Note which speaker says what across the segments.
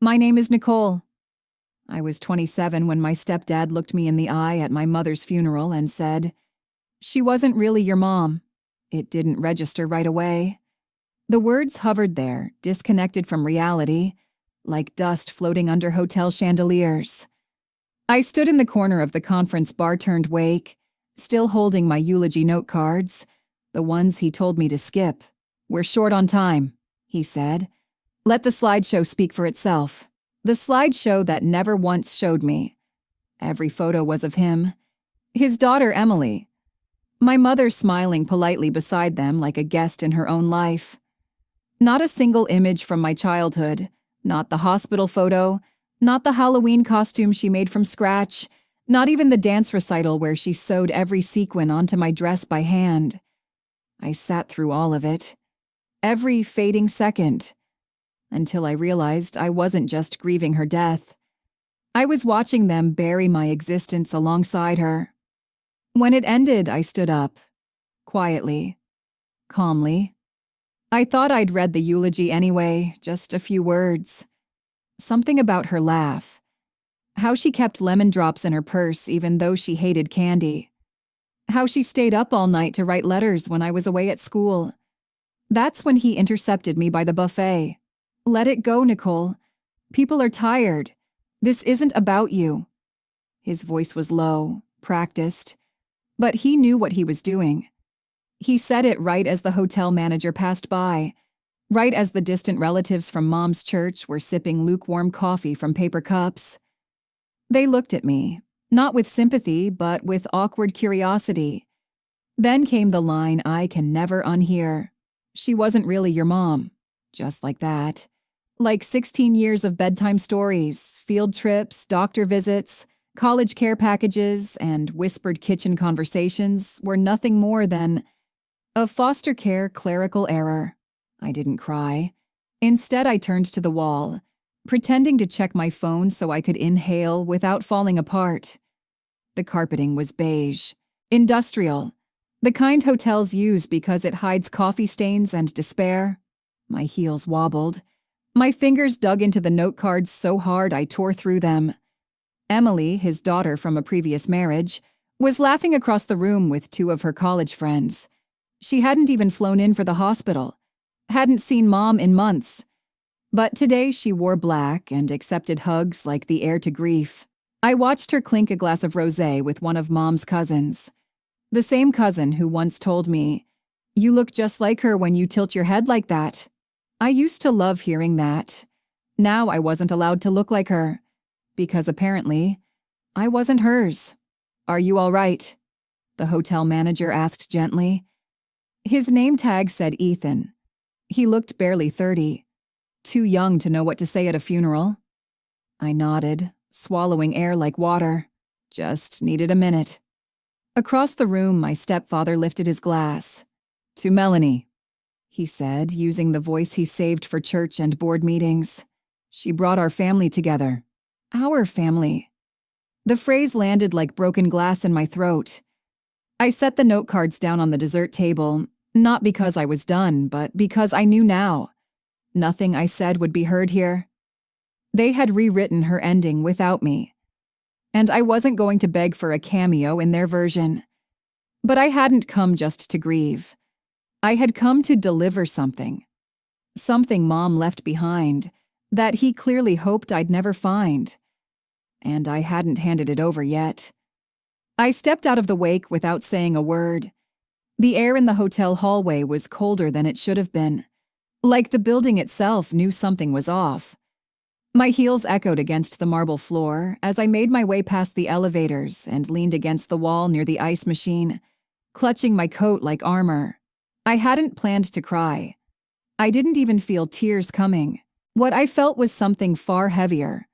Speaker 1: My name is Nicole. I was 27 when my stepdad looked me in the eye at my mother's funeral and said, "She wasn't really your mom." It didn't register right away. The words hovered there, disconnected from reality, like dust floating under hotel chandeliers. I stood in the corner of the conference bar-turned-wake, still holding my eulogy note cards, the ones he told me to skip. "We're short on time," he said. "Let the slideshow speak for itself." The slideshow that never once showed me. Every photo was of him. His daughter, Emily. My mother smiling politely beside them like a guest in her own life. Not a single image from my childhood, not the hospital photo, not the Halloween costume she made from scratch, not even the dance recital where she sewed every sequin onto my dress by hand. I sat through all of it. Every fading second. Until I realized I wasn't just grieving her death. I was watching them bury my existence alongside her. When it ended, I stood up. Quietly. Calmly. I thought I'd read the eulogy anyway, just a few words. Something about her laugh. How she kept lemon drops in her purse even though she hated candy. How she stayed up all night to write letters when I was away at school. That's when he intercepted me by the buffet. "Let it go, Nicole. People are tired. This isn't about you." His voice was low, practiced, but he knew what he was doing. He said it right as the hotel manager passed by, right as the distant relatives from Mom's church were sipping lukewarm coffee from paper cups. They looked at me, not with sympathy, but with awkward curiosity. Then came the line I can never unhear. "She wasn't really your mom." Just like that. Like 16 years of bedtime stories, field trips, doctor visits, college care packages, and whispered kitchen conversations were nothing more than a foster care clerical error. I didn't cry. Instead, I turned to the wall, pretending to check my phone so I could inhale without falling apart. The carpeting was beige, industrial, the kind hotels use because it hides coffee stains and despair. My heels wobbled. My fingers dug into the note cards so hard I tore through them. Emily, his daughter from a previous marriage, was laughing across the room with two of her college friends. She hadn't even flown in for the hospital, hadn't seen Mom in months. But today she wore black and accepted hugs like the heir to grief. I watched her clink a glass of rosé with one of Mom's cousins. The same cousin who once told me, "You look just like her when you tilt your head like that." I used to love hearing that. Now I wasn't allowed to look like her, because apparently, I wasn't hers. "Are you all right?" the hotel manager asked gently. His name tag said Ethan. He looked barely 30, too young to know what to say at a funeral. I nodded, swallowing air like water. Just needed a minute. Across the room, my stepfather lifted his glass. "To Melanie," he said, using the voice he saved for church and board meetings. "She brought our family together." Our family. The phrase landed like broken glass in my throat. I set the note cards down on the dessert table, not because I was done, but because I knew now. Nothing I said would be heard here. They had rewritten her ending without me. And I wasn't going to beg for a cameo in their version. But I hadn't come just to grieve. I had come to deliver something. Something Mom left behind that he clearly hoped I'd never find. And I hadn't handed it over yet. I stepped out of the wake without saying a word. The air in the hotel hallway was colder than it should have been, like the building itself knew something was off. My heels echoed against the marble floor as I made my way past the elevators and leaned against the wall near the ice machine, clutching my coat like armor. I hadn't planned to cry. I didn't even feel tears coming. What I felt was something far heavier,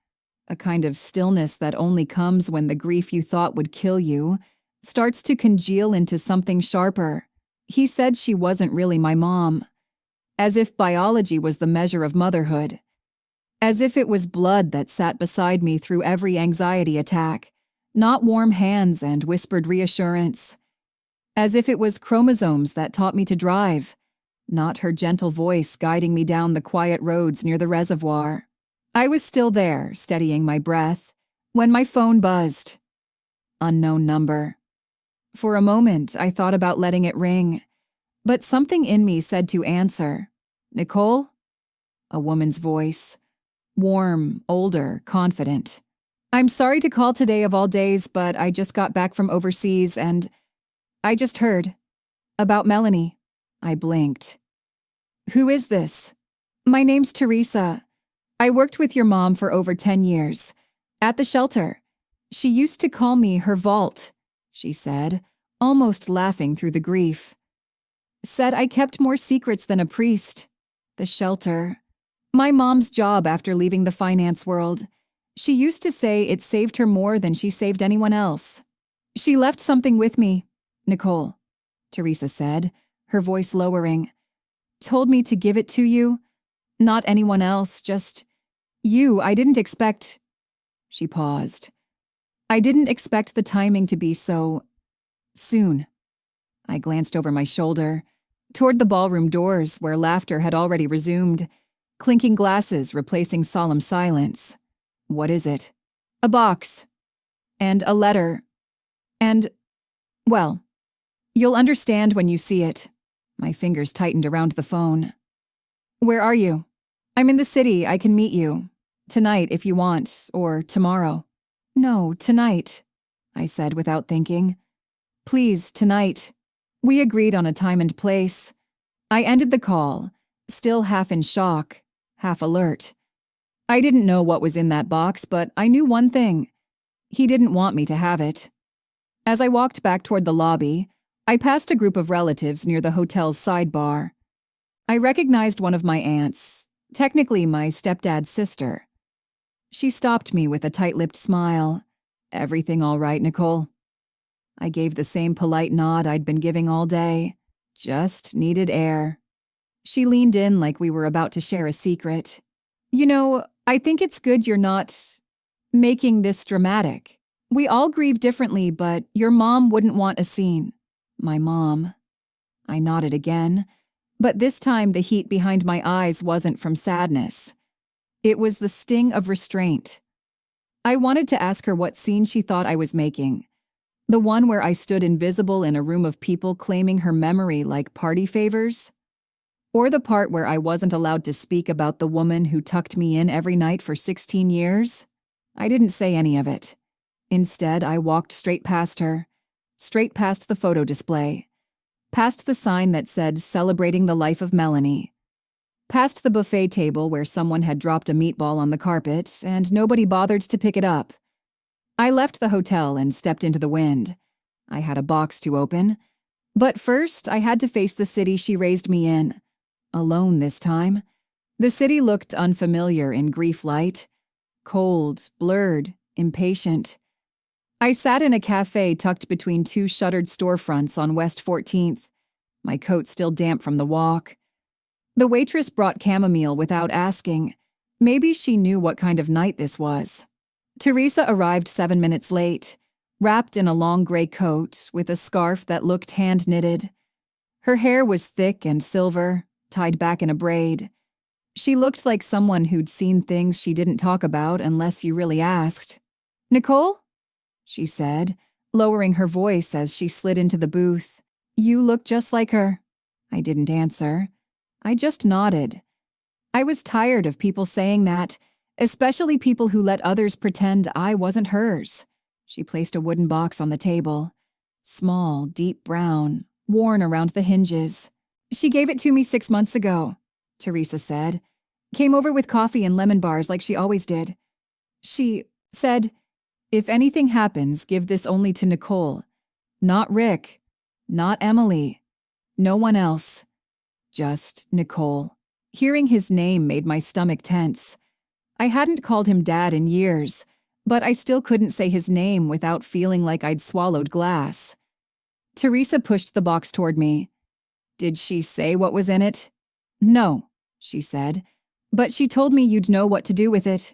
Speaker 1: a kind of stillness that only comes when the grief you thought would kill you starts to congeal into something sharper. He said she wasn't really my mom, as if biology was the measure of motherhood, as if it was blood that sat beside me through every anxiety attack, not warm hands and whispered reassurance, as if it was chromosomes that taught me to drive, not her gentle voice guiding me down the quiet roads near the reservoir. I was still there, steadying my breath, when my phone buzzed. Unknown number. For a moment, I thought about letting it ring, but something in me said to answer. Nicole? A woman's voice. Warm, older, confident. I'm sorry to call today of all days, but I just got back from overseas and I just heard. About Melanie. I blinked. Who is this? My name's Teresa. I worked with your mom for over 10 years. At the shelter. She used to call me her vault, she said, almost laughing through the grief. Said I kept more secrets than a priest. The shelter. My mom's job after leaving the finance world. She used to say it saved her more than she saved anyone else. She left something with me, Nicole, Teresa said, her voice lowering. Told me to give it to you. Not anyone else, just you. I didn't expect... She paused. I didn't expect the timing to be so... soon. I glanced over my shoulder, toward the ballroom doors where laughter had already resumed, clinking glasses replacing solemn silence. What is it? A box. And a letter. And, well, you'll understand when you see it. My fingers tightened around the phone. Where are you? I'm in the city. I can meet you. Tonight if you want, or tomorrow. No, tonight, I said without thinking. Please, tonight. We agreed on a time and place. I ended the call, still half in shock, half alert. I didn't know what was in that box, but I knew one thing. He didn't want me to have it. As I walked back toward the lobby, I passed a group of relatives near the hotel's sidebar. I recognized one of my aunts, technically my stepdad's sister. She stopped me with a tight-lipped smile. Everything all right, Nicole? I gave the same polite nod I'd been giving all day. Just needed air. She leaned in like we were about to share a secret. You know, I think it's good you're not making this dramatic. We all grieve differently, but your mom wouldn't want a scene. My mom. I nodded again, but this time the heat behind my eyes wasn't from sadness. It was the sting of restraint. I wanted to ask her what scene she thought I was making. The one where I stood invisible in a room of people claiming her memory like party favors? Or the part where I wasn't allowed to speak about the woman who tucked me in every night for 16 years? I didn't say any of it. Instead, I walked straight past her, straight past the photo display, past the sign that said Celebrating the Life of Melanie, past the buffet table where someone had dropped a meatball on the carpet and nobody bothered to pick it up. I left the hotel and stepped into the wind. I had a box to open, but first I had to face the city she raised me in. Alone this time. The city looked unfamiliar in grief light. Cold, blurred, impatient. I sat in a cafe tucked between two shuttered storefronts on West 14th, my coat still damp from the walk. The waitress brought chamomile without asking. Maybe she knew what kind of night this was. Teresa arrived 7 minutes late, wrapped in a long gray coat with a scarf that looked hand-knitted. Her hair was thick and silver, tied back in a braid. She looked like someone who'd seen things she didn't talk about unless you really asked. Nicole? She said, lowering her voice as she slid into the booth. You look just like her. I didn't answer. I just nodded. I was tired of people saying that, especially people who let others pretend I wasn't hers. She placed a wooden box on the table. Small, deep brown, worn around the hinges. She gave it to me 6 months ago, Teresa said. Came over with coffee and lemon bars like she always did. She said, if anything happens, give this only to Nicole. Not Rick. Not Emily. No one else. Just Nicole. Hearing his name made my stomach tense. I hadn't called him Dad in years, but I still couldn't say his name without feeling like I'd swallowed glass. Teresa pushed the box toward me. Did she say what was in it? No, she said, but she told me you'd know what to do with it.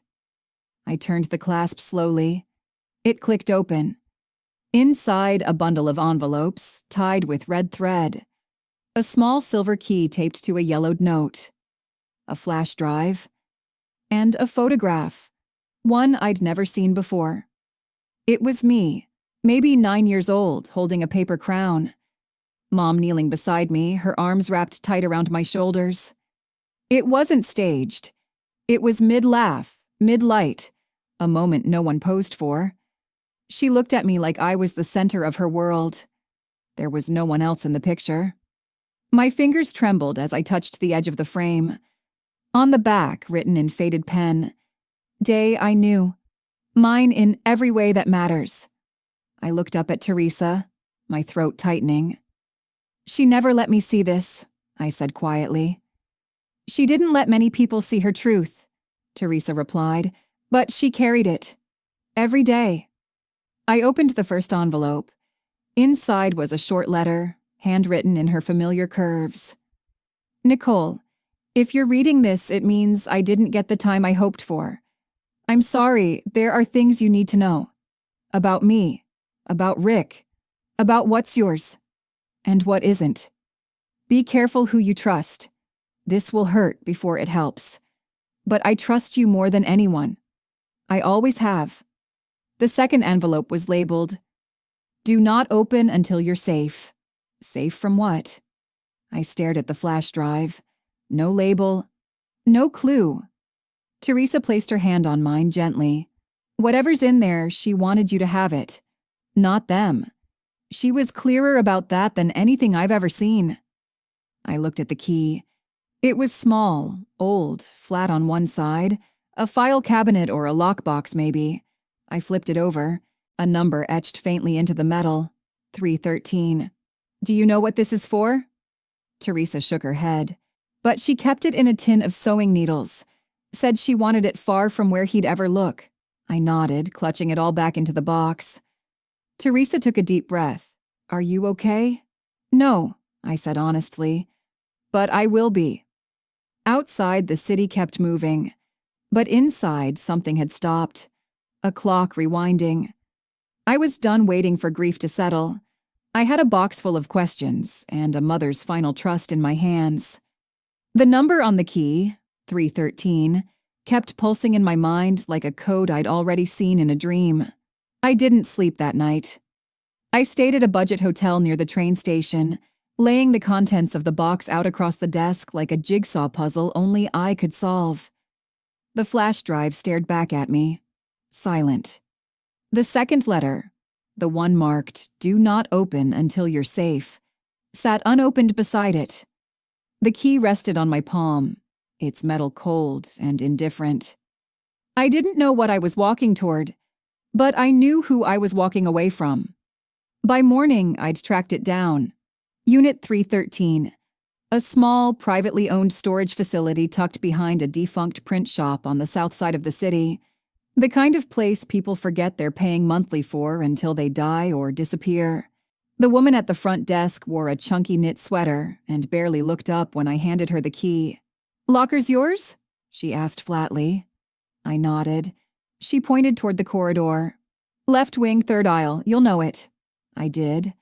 Speaker 1: I turned the clasp slowly. It clicked open. Inside, a bundle of envelopes, tied with red thread. A small silver key taped to a yellowed note. A flash drive. And a photograph. One I'd never seen before. It was me, maybe 9 years old, holding a paper crown. Mom kneeling beside me, her arms wrapped tight around my shoulders. It wasn't staged. It was mid-laugh, mid-light, a moment no one posed for. She looked at me like I was the center of her world. There was no one else in the picture. My fingers trembled as I touched the edge of the frame. On the back, written in faded pen, "Day I knew. Mine in every way that matters." I looked up at Teresa, my throat tightening. "She never let me see this," I said quietly. "She didn't let many people see her truth," Teresa replied, "but she carried it. Every day." I opened the first envelope. Inside was a short letter, handwritten in her familiar curves. "Nicole, if you're reading this, it means I didn't get the time I hoped for. I'm sorry, there are things you need to know. About me, about Rick, about what's yours, and what isn't. Be careful who you trust. This will hurt before it helps. But I trust you more than anyone. I always have." The second envelope was labeled, "Do not open until you're safe." Safe from what? I stared at the flash drive. No label, no clue. Teresa placed her hand on mine gently. Whatever's in there, she wanted you to have it. Not them. She was clearer about that than anything I've ever seen. I looked at the key. It was small, old, flat on one side, a file cabinet or a lockbox maybe. I flipped it over, a number etched faintly into the metal, 313. "Do you know what this is for?" Teresa shook her head, but she kept it in a tin of sewing needles. Said she wanted it far from where he'd ever look. I nodded, clutching it all back into the box. Teresa took a deep breath. "Are you okay?" "No," I said honestly. "But I will be." Outside, the city kept moving. But inside, something had stopped. A clock rewinding. I was done waiting for grief to settle. I had a box full of questions and a mother's final trust in my hands. The number on the key, 313, kept pulsing in my mind like a code I'd already seen in a dream. I didn't sleep that night. I stayed at a budget hotel near the train station, laying the contents of the box out across the desk like a jigsaw puzzle only I could solve. The flash drive stared back at me, silent. The second letter, the one marked, "Do not open until you're safe," sat unopened beside it. The key rested on my palm, its metal cold and indifferent. I didn't know what I was walking toward, but I knew who I was walking away from. By morning, I'd tracked it down. Unit 313, a small, privately owned storage facility tucked behind a defunct print shop on the south side of the city. The kind of place people forget they're paying monthly for until they die or disappear. The woman at the front desk wore a chunky knit sweater and barely looked up when I handed her the key. "Locker's yours?" she asked flatly. I nodded. She pointed toward the corridor. "Left wing, third aisle, you'll know it." I did.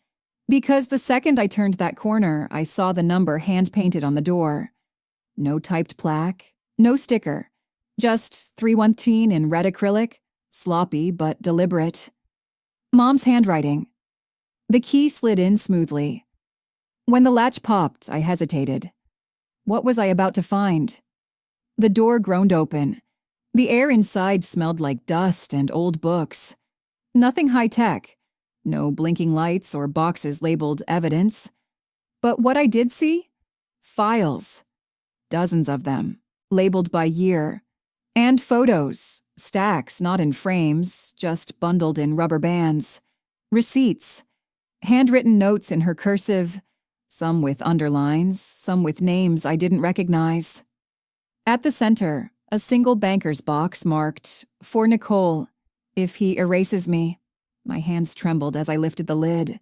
Speaker 1: Because the second I turned that corner, I saw the number hand-painted on the door. No typed plaque, no sticker. Just 313 in red acrylic, sloppy but deliberate. Mom's handwriting. The key slid in smoothly. When the latch popped, I hesitated. What was I about to find? The door groaned open. The air inside smelled like dust and old books. Nothing high-tech. No blinking lights or boxes labeled evidence. But what I did see? Files. Dozens of them, labeled by year. And photos, stacks not in frames, just bundled in rubber bands. Receipts. Handwritten notes in her cursive, some with underlines, some with names I didn't recognize. At the center, a single banker's box marked, "For Nicole, if he erases me." My hands trembled as I lifted the lid.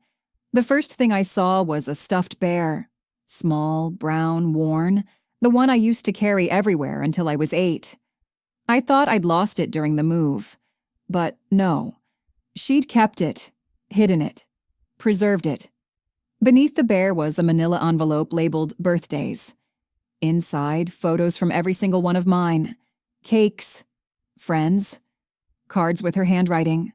Speaker 1: The first thing I saw was a stuffed bear. Small, brown, worn, the one I used to carry everywhere until I was 8. I thought I'd lost it during the move. But no. She'd kept it, hidden it, preserved it. Beneath the bear was a manila envelope labeled birthdays. Inside, photos from every single one of mine. Cakes, friends, cards with her handwriting.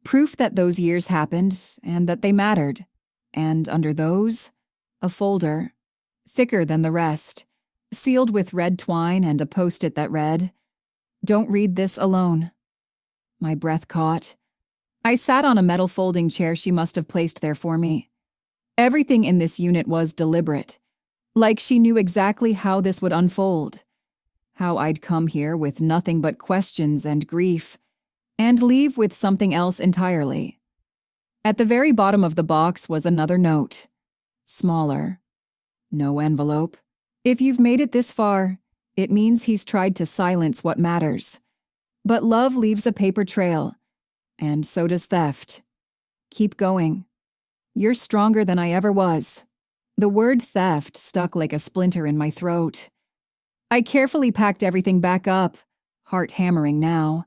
Speaker 1: Proof that those years happened and that they mattered. And under those, a folder, thicker than the rest, sealed with red twine and a post-it that read, "Don't read this alone." My breath caught. I sat on a metal folding chair she must have placed there for me. Everything in this unit was deliberate, like she knew exactly how this would unfold, how I'd come here with nothing but questions and grief, and leave with something else entirely. At the very bottom of the box was another note, smaller. No envelope. If you've made it this far, it means he's tried to silence what matters. But love leaves a paper trail, and so does theft. Keep going. You're stronger than I ever was. The word theft stuck like a splinter in my throat. I carefully packed everything back up, heart hammering now.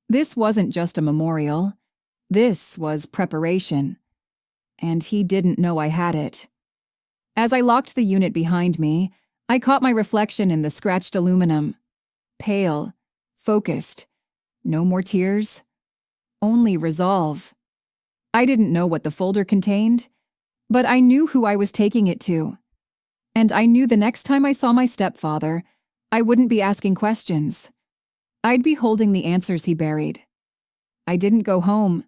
Speaker 1: This wasn't just a memorial. This was preparation. And he didn't know I had it. As I locked the unit behind me, I caught my reflection in the scratched aluminum. Pale, focused. No more tears. Only resolve. I didn't know what the folder contained, but I knew who I was taking it to. And I knew the next time I saw my stepfather, I wouldn't be asking questions. I'd be holding the answers he buried. I didn't go home.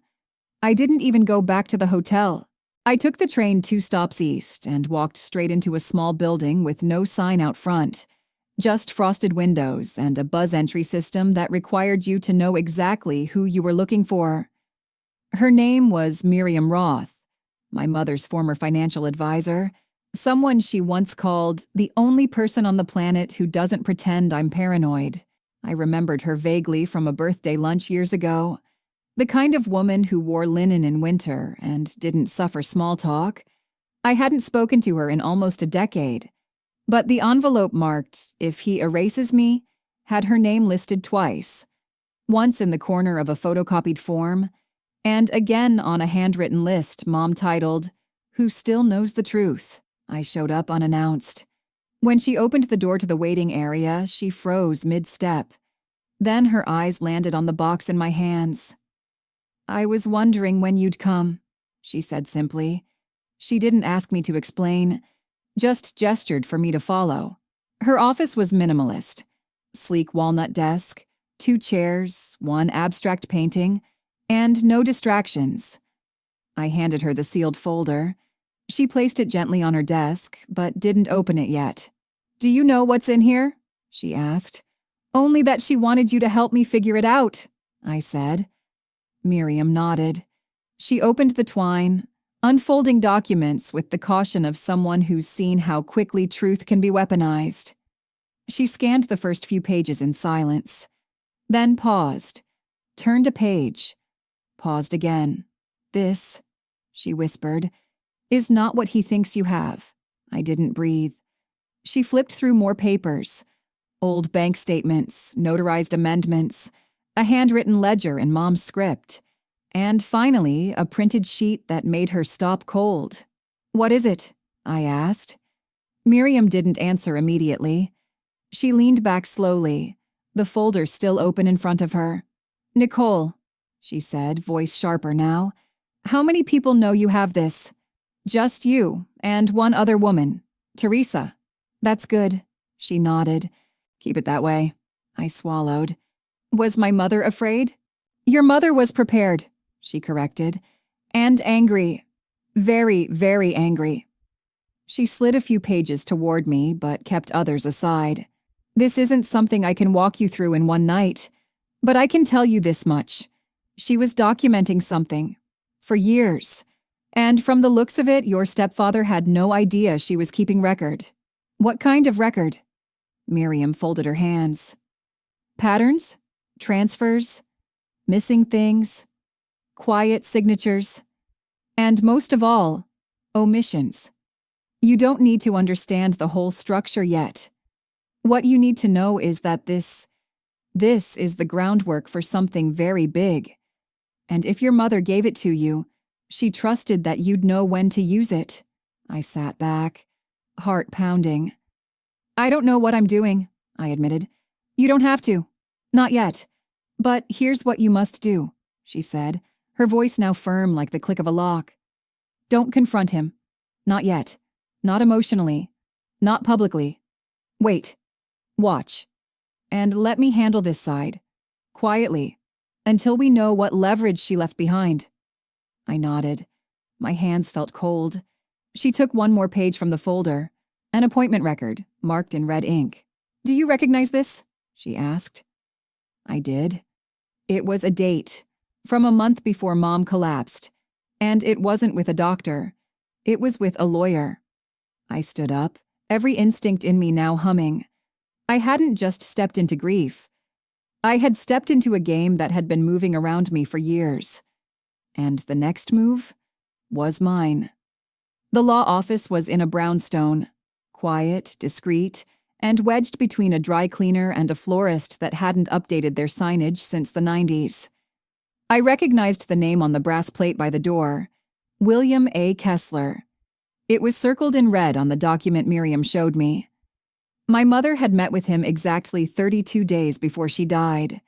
Speaker 1: I didn't even go back to the hotel. I took the train 2 stops east and walked straight into a small building with no sign out front, just frosted windows and a buzz entry system that required you to know exactly who you were looking for. Her name was Miriam Roth, my mother's former financial advisor, someone she once called the only person on the planet who doesn't pretend I'm paranoid. I remembered her vaguely from a birthday lunch years ago. The kind of woman who wore linen in winter and didn't suffer small talk. I hadn't spoken to her in almost a decade, but the envelope marked, "If he erases me," had her name listed twice, once in the corner of a photocopied form, and again on a handwritten list Mom titled, "Who Still Knows the Truth." I showed up unannounced. When she opened the door to the waiting area, she froze mid-step. Then her eyes landed on the box in my hands. "I was wondering when you'd come," she said simply. She didn't ask me to explain, just gestured for me to follow. Her office was minimalist. Sleek walnut desk, 2 chairs, 1 abstract painting, and no distractions. I handed her the sealed folder. She placed it gently on her desk, but didn't open it yet. "Do you know what's in here?" she asked. "Only that she wanted you to help me figure it out," I said. Miriam nodded. She opened the twine, unfolding documents with the caution of someone who's seen how quickly truth can be weaponized. She scanned the first few pages in silence, then paused, turned a page, paused again. "This," she whispered, "is not what he thinks you have." I didn't breathe. She flipped through more papers, old bank statements, notarized amendments, a handwritten ledger in Mom's script, and finally a printed sheet that made her stop cold. "What is it?" I asked. Miriam didn't answer immediately. She leaned back slowly, the folder still open in front of her. "Nicole," she said, voice sharper now, "how many people know you have this?" "Just you and 1 other woman, Teresa." "That's good," she nodded. "Keep it that way." I swallowed. "Was my mother afraid?" "Your mother was prepared," she corrected, "and angry. Very, very angry." She slid a few pages toward me, but kept others aside. "This isn't something I can walk you through in one night, but I can tell you this much. She was documenting something. For years. And from the looks of it, your stepfather had no idea she was keeping record." "What kind of record?" Miriam folded her hands. "Patterns? Transfers? Missing things? Quiet signatures? And most of all, omissions. You don't need to understand the whole structure yet. What you need to know is that this is the groundwork for something very big. And if your mother gave it to you, she trusted that you'd know when to use it." I sat back, heart pounding. "I don't know what I'm doing," I admitted. "You don't have to. Not yet. But here's what you must do, she said, her voice now firm like the click of a lock. Don't confront him. Not yet. Not emotionally. Not publicly. Wait. Watch. And let me handle this side. Quietly. Until we know what leverage she left behind. I nodded. My hands felt cold. She took one more page from the folder. An appointment record, marked in red ink. Do you recognize this? She asked. I did. It was a date, from a month before Mom collapsed. And it wasn't with a doctor. It was with a lawyer. I stood up, every instinct in me now humming. I hadn't just stepped into grief. I had stepped into a game that had been moving around me for years. And the next move was mine. The law office was in a brownstone, quiet, discreet, and wedged between a dry cleaner and a florist that hadn't updated their signage since the 90s. I recognized the name on the brass plate by the door, William A. Kessler. It was circled in red on the document Miriam showed me. My mother had met with him exactly 32 days before she died.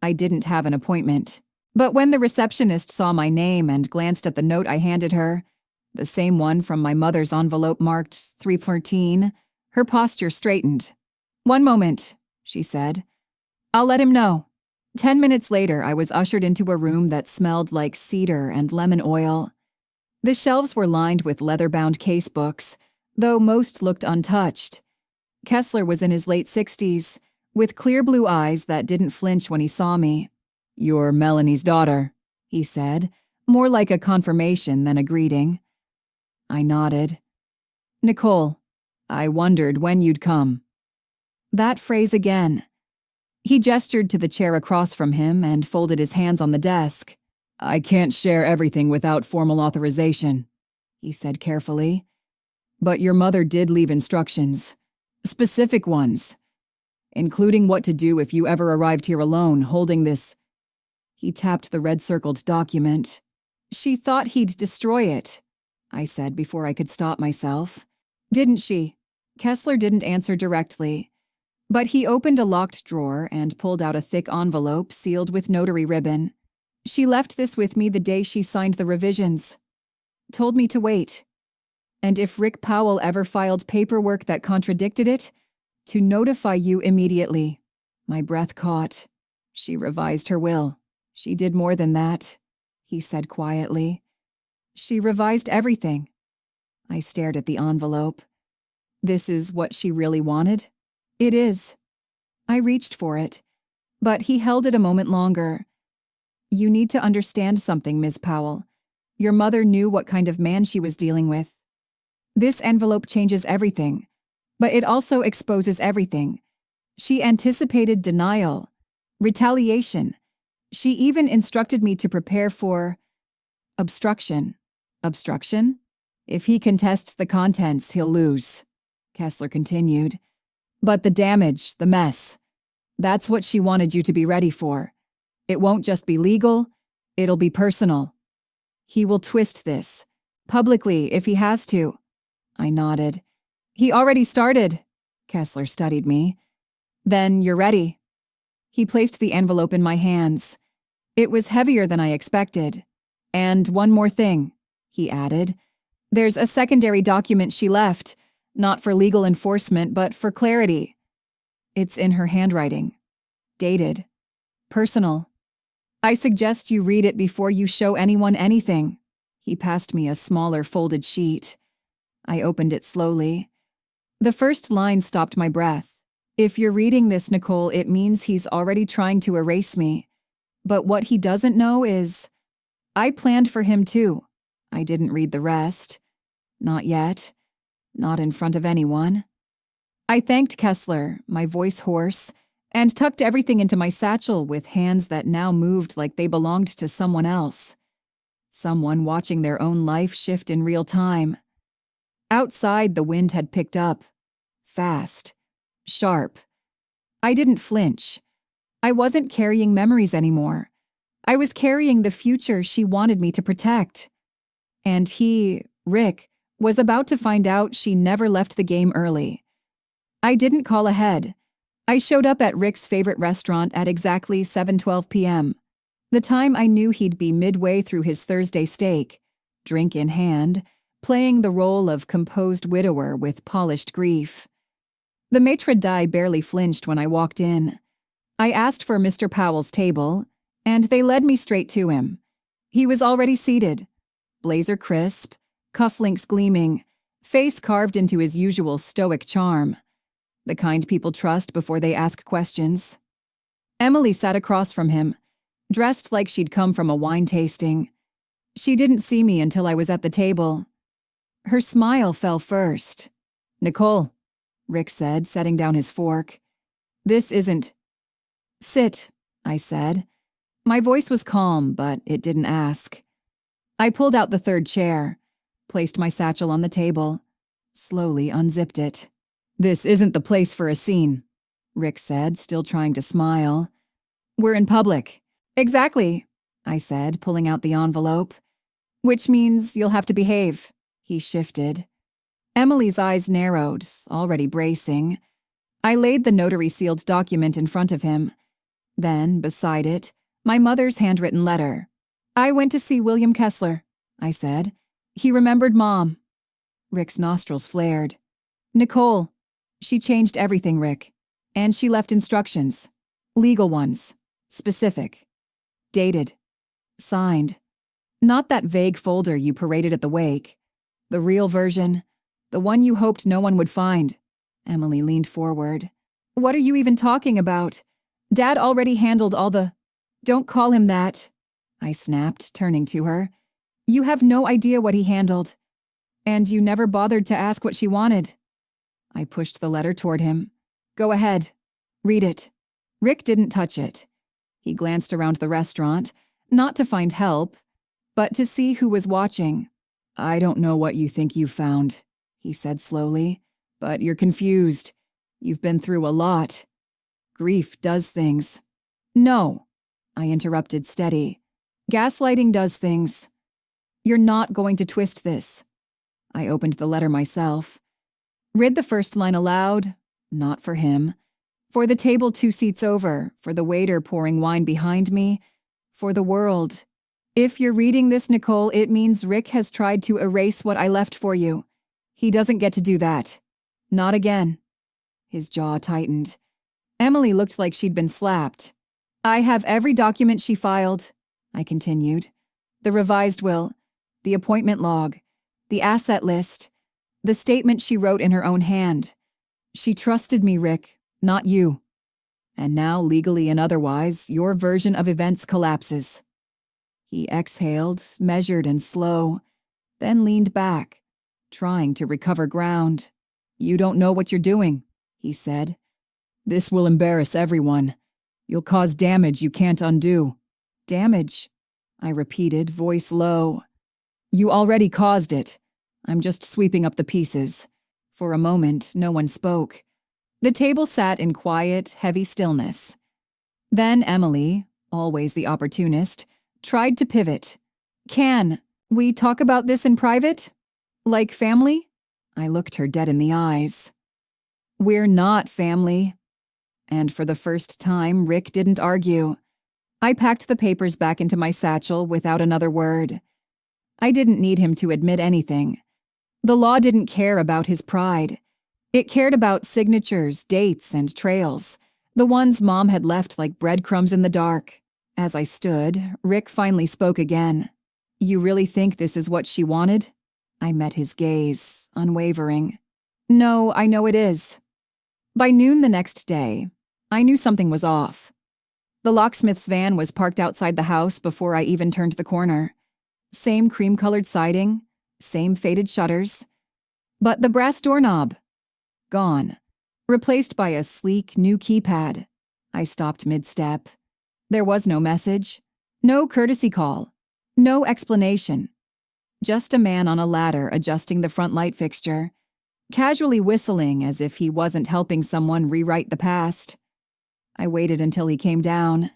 Speaker 1: I didn't have an appointment, but when the receptionist saw my name and glanced at the note I handed her, the same one from my mother's envelope marked 314, her posture straightened. "One moment," she said. "I'll let him know." 10 minutes later, I was ushered into a room that smelled like cedar and lemon oil. The shelves were lined with leather-bound case books, though most looked untouched. Kessler was in his late 60s, with clear blue eyes that didn't flinch when he saw me. "You're Melanie's daughter," he said, more like a confirmation than a greeting. I nodded. "Nicole, I wondered when you'd come." That phrase again. He gestured to the chair across from him and folded his hands on the desk. "I can't share everything without formal authorization," he said carefully. "But your mother did leave instructions. Specific ones. Including what to do if you ever arrived here alone, holding this." He tapped the red-circled document. "She thought he'd destroy it," I said before I could stop myself. "Didn't she?" Kessler didn't answer directly, but he opened a locked drawer and pulled out a thick envelope sealed with notary ribbon. "She left this with me the day she signed the revisions. Told me to wait. And if Rick Powell ever filed paperwork that contradicted it, to notify you immediately." My breath caught. "She revised her will. She did more than that," he said quietly. "She revised everything." I stared at the envelope. "This is what she really wanted?" "It is." I reached for it, but he held it a moment longer. "You need to understand something, Ms. Powell. Your mother knew what kind of man she was dealing with. This envelope changes everything, but it also exposes everything. She anticipated denial, retaliation. She even instructed me to prepare for obstruction." "Obstruction? If he contests the contents, he'll lose," Kessler continued. "But the damage, the mess, that's what she wanted you to be ready for. It won't just be legal, it'll be personal. He will twist this, publicly if he has to." I nodded. "He already started." Kessler studied me. "Then you're ready." He placed the envelope in my hands. It was heavier than I expected. "And one more thing," he added. "There's a secondary document she left, not for legal enforcement, but for clarity. It's in her handwriting. Dated. Personal. I suggest you read it before you show anyone anything." He passed me a smaller folded sheet. I opened it slowly. The first line stopped my breath. "If you're reading this, Nicole, it means he's already trying to erase me. But what he doesn't know is, I planned for him too." I didn't read the rest. Not yet. Not in front of anyone. I thanked Kessler, my voice hoarse, and tucked everything into my satchel with hands that now moved like they belonged to someone else. Someone watching their own life shift in real time. Outside, the wind had picked up. Fast. Sharp. I didn't flinch. I wasn't carrying memories anymore. I was carrying the future she wanted me to protect. And he, Rick, was about to find out she never left the game early. I didn't call ahead. I showed up at Rick's favorite restaurant at exactly 7:12 p.m., the time I knew he'd be midway through his Thursday steak, drink in hand, playing the role of composed widower with polished grief. The maitre d' barely flinched when I walked in. I asked for Mr. Powell's table, and they led me straight to him. He was already seated, blazer crisp, cufflinks gleaming, face carved into his usual stoic charm, the kind people trust before they ask questions. Emily sat across from him, dressed like she'd come from a wine tasting. She didn't see me until I was at the table. Her smile fell first. "Nicole," Rick said, setting down his fork. "This isn't—" "Sit," I said. My voice was calm, but it didn't ask. I pulled out the third chair, placed my satchel on the table, slowly unzipped it. "This isn't the place for a scene," Rick said, still trying to smile. "We're in public." "Exactly," I said, pulling out the envelope. "Which means you'll have to behave." He shifted. Emily's eyes narrowed, already bracing. I laid the notary-sealed document in front of him. Then, beside it, my mother's handwritten letter. "I went to see William Kessler," I said. "He remembered Mom." Rick's nostrils flared. "Nicole, she changed everything, Rick. And she left instructions. Legal ones. Specific. Dated. Signed. Not that vague folder you paraded at the wake. The real version. The one you hoped no one would find." Emily leaned forward. "What are you even talking about? Dad already handled all the—" "Don't call him that," I snapped, turning to her. "You have no idea what he handled. And you never bothered to ask what she wanted." I pushed the letter toward him. "Go ahead. Read it." Rick didn't touch it. He glanced around the restaurant, not to find help, but to see who was watching. "I don't know what you think you've found," he said slowly, "but you're confused. You've been through a lot. Grief does things." "No," I interrupted steady. "Gaslighting does things. You're not going to twist this." I opened the letter myself. Read the first line aloud, not for him. For the table 2 seats over, for the waiter pouring wine behind me, for the world. "If you're reading this, Nicole, it means Rick has tried to erase what I left for you. He doesn't get to do that. Not again." His jaw tightened. Emily looked like she'd been slapped. "I have every document she filed," I continued. "The revised will, the appointment log, the asset list, the statement she wrote in her own hand. She trusted me, Rick, not you. And now, legally and otherwise, your version of events collapses." He exhaled, measured and slow, then leaned back, trying to recover ground. "You don't know what you're doing," he said. "This will embarrass everyone. You'll cause damage you can't undo." "Damage," I repeated, voice low. "You already caused it. I'm just sweeping up the pieces." For a moment, no one spoke. The table sat in quiet, heavy stillness. Then Emily, always the opportunist, tried to pivot. "Can we talk about this in private? Like family?" I looked her dead in the eyes. "We're not family." And for the first time, Rick didn't argue. I packed the papers back into my satchel without another word. I didn't need him to admit anything. The law didn't care about his pride. It cared about signatures, dates, and trails, the ones Mom had left like breadcrumbs in the dark. As I stood, Rick finally spoke again. "You really think this is what she wanted?" I met his gaze, unwavering. "No, I know it is." By noon the next day, I knew something was off. The locksmith's van was parked outside the house before I even turned the corner. Same cream-colored siding, same faded shutters. But the brass doorknob, gone, replaced by a sleek new keypad. I stopped mid-step. There was no message, no courtesy call, no explanation. Just a man on a ladder adjusting the front light fixture, casually whistling as if he wasn't helping someone rewrite the past. I waited until he came down.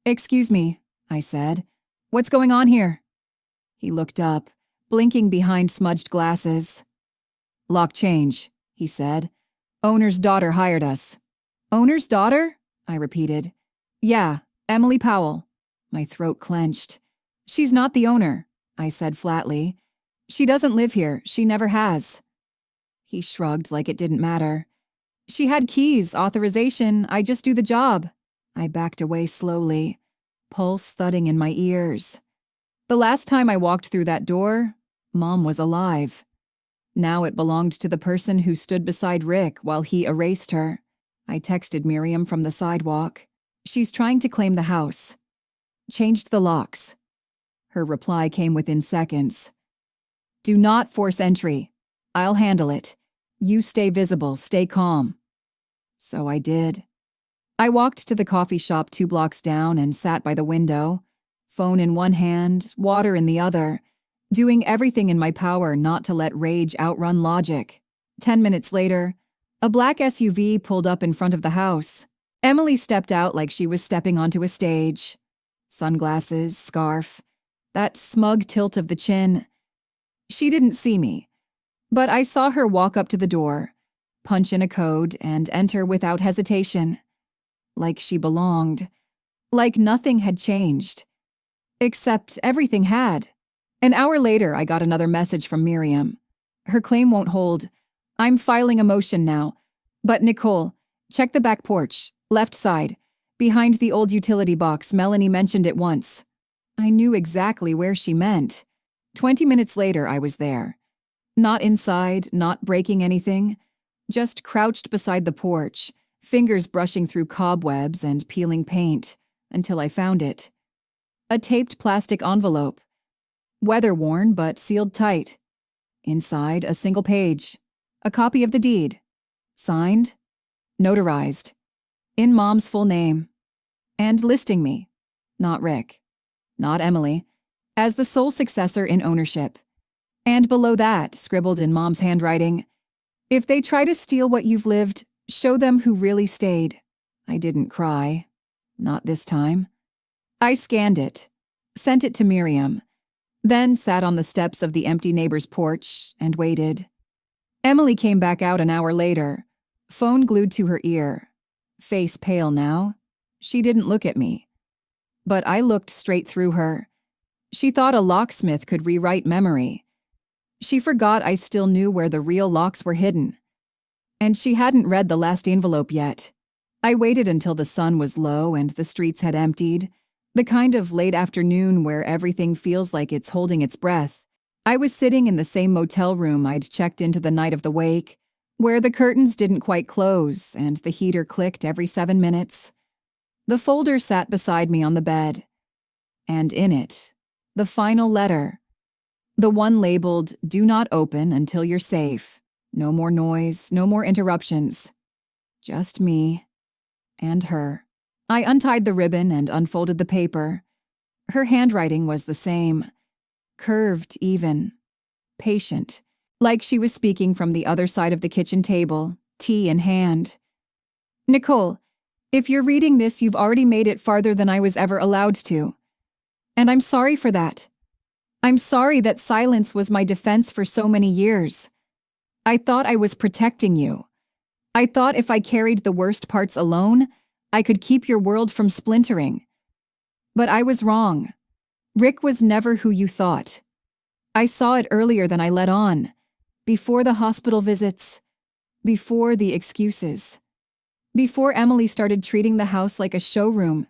Speaker 1: "Excuse me," I said. "What's going on here?" He looked up, blinking behind smudged glasses. "Lock change," he said. "Owner's daughter hired us." Owner's daughter? I repeated. Yeah, Emily Powell. My throat clenched. She's not the owner, I said flatly. She doesn't live here. She never has. He shrugged like it didn't matter. She had keys, authorization. I just do the job. I backed away slowly, pulse thudding in my ears. The last time I walked through that door, Mom was alive. Now it belonged to the person who stood beside Rick while he erased her. I texted Miriam from the sidewalk. She's trying to claim the house. Changed the locks. Her reply came within seconds. Do not force entry. I'll handle it. You stay visible, stay calm. So I did. I walked to the coffee shop 2 blocks down and sat by the window, phone in one hand, water in the other, doing everything in my power not to let rage outrun logic. 10 minutes later, a black SUV pulled up in front of the house. Emily stepped out like she was stepping onto a stage. Sunglasses, scarf, that smug tilt of the chin. She didn't see me, but I saw her walk up to the door, punch in a code, and enter without hesitation. Like she belonged. Like nothing had changed. Except everything had. An hour later, I got another message from Miriam. Her claim won't hold. I'm filing a motion now. But Nicole, check the back porch, left side. Behind the old utility box, Melanie mentioned it once. I knew exactly where she meant. 20 minutes later, I was there. Not inside, not breaking anything. Just crouched beside the porch, fingers brushing through cobwebs and peeling paint, until I found it. A taped plastic envelope. Weather-worn but sealed tight. Inside, a single page. A copy of the deed. Signed. Notarized. In Mom's full name. And listing me. Not Rick. Not Emily. As the sole successor in ownership. And below that, scribbled in Mom's handwriting, if they try to steal what you've lived, show them who really stayed. I didn't cry. Not this time. I scanned it, sent it to Miriam, then sat on the steps of the empty neighbor's porch and waited. Emily came back out an hour later, phone glued to her ear, face pale now. She didn't look at me. But I looked straight through her. She thought a locksmith could rewrite memory. She forgot I still knew where the real locks were hidden. And she hadn't read the last envelope yet. I waited until the sun was low and the streets had emptied, the kind of late afternoon where everything feels like it's holding its breath. I was sitting in the same motel room I'd checked into the night of the wake, where the curtains didn't quite close and the heater clicked every 7 minutes. The folder sat beside me on the bed. And in it, the final letter. The one labeled, "Do not open until you're safe. No more noise, no more interruptions." Just me. And her. I untied the ribbon and unfolded the paper. Her handwriting was the same. Curved even. Patient. Like she was speaking from the other side of the kitchen table, tea in hand. Nicole, if you're reading this, you've already made it farther than I was ever allowed to. And I'm sorry for that. I'm sorry that silence was my defense for so many years. I thought I was protecting you. I thought if I carried the worst parts alone, I could keep your world from splintering. But I was wrong. Rick was never who you thought. I saw it earlier than I let on. Before the hospital visits. Before the excuses. Before Emily started treating the house like a showroom.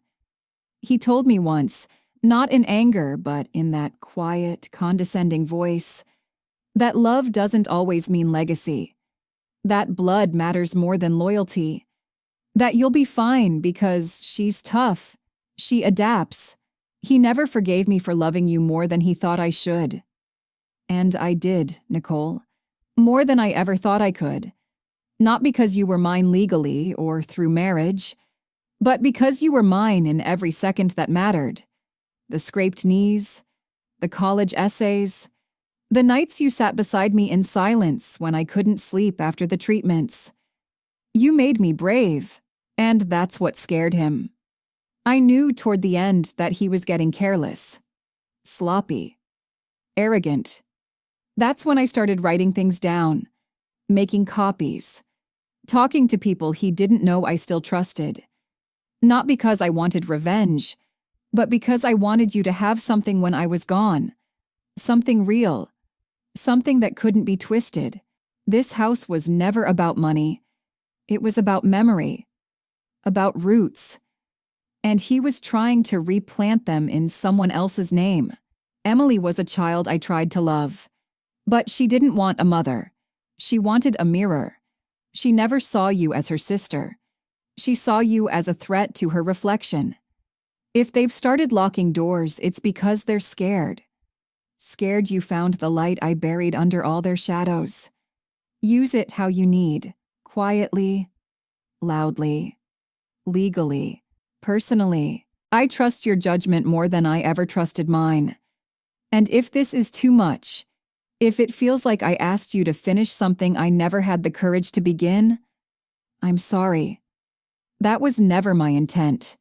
Speaker 1: He told me once, not in anger, but in that quiet, condescending voice, that love doesn't always mean legacy. That blood matters more than loyalty. That you'll be fine because she's tough. She adapts. He never forgave me for loving you more than he thought I should. And I did, Nicole. More than I ever thought I could. Not because you were mine legally or through marriage, but because you were mine in every second that mattered. The scraped knees, the college essays, the nights you sat beside me in silence when I couldn't sleep after the treatments. You made me brave, and that's what scared him. I knew toward the end that he was getting careless, sloppy, arrogant. That's when I started writing things down, making copies. talking to people he didn't know I still trusted. Not because I wanted revenge, but because I wanted you to have something when I was gone. Something real. Something that couldn't be twisted. This house was never about money. It was about memory. About roots. And he was trying to replant them in someone else's name. Emily was a child I tried to love. But she didn't want a mother. She wanted a mirror. She never saw you as her sister. She saw you as a threat to her reflection. If they've started locking doors, it's because they're scared. Scared you found the light I buried under all their shadows. Use it how you need. Quietly, loudly, legally, personally. I trust your judgment more than I ever trusted mine. And if this is too much, if it feels like I asked you to finish something I never had the courage to begin, I'm sorry. That was never my intent.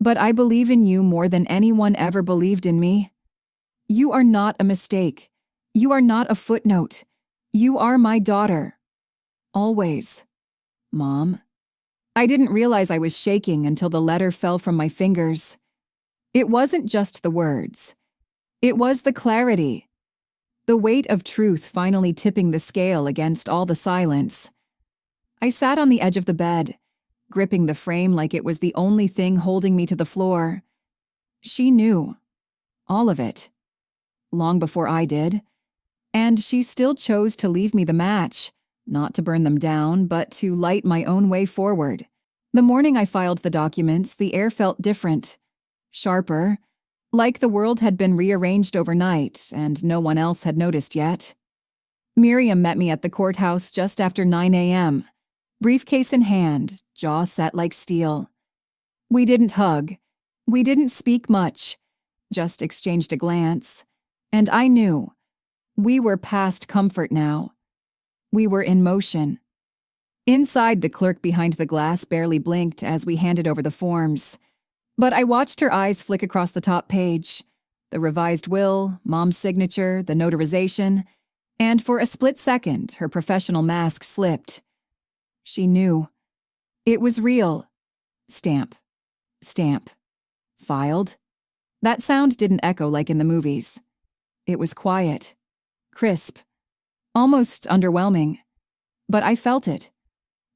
Speaker 1: But I believe in you more than anyone ever believed in me. You are not a mistake. You are not a footnote. You are my daughter. Always. Mom. I didn't realize I was shaking until the letter fell from my fingers. It wasn't just the words. It was the clarity. The weight of truth finally tipping the scale against all the silence. I sat on the edge of the bed, gripping the frame like it was the only thing holding me to the floor. She knew. All of it. Long before I did. And she still chose to leave me the match, not to burn them down, but to light my own way forward. The morning I filed the documents, the air felt different. Sharper. Like the world had been rearranged overnight, and no one else had noticed yet. Miriam met me at the courthouse just after 9 a.m., briefcase in hand, jaw set like steel. We didn't hug. We didn't speak much, just exchanged a glance. And I knew. We were past comfort now. We were in motion. Inside, the clerk behind the glass barely blinked as we handed over the forms. But I watched her eyes flick across the top page. The revised will, Mom's signature, the notarization, and for a split second, her professional mask slipped. She knew. It was real. Stamp. Stamp. Filed. That sound didn't echo like in the movies. It was quiet. Crisp. Almost underwhelming. But I felt it.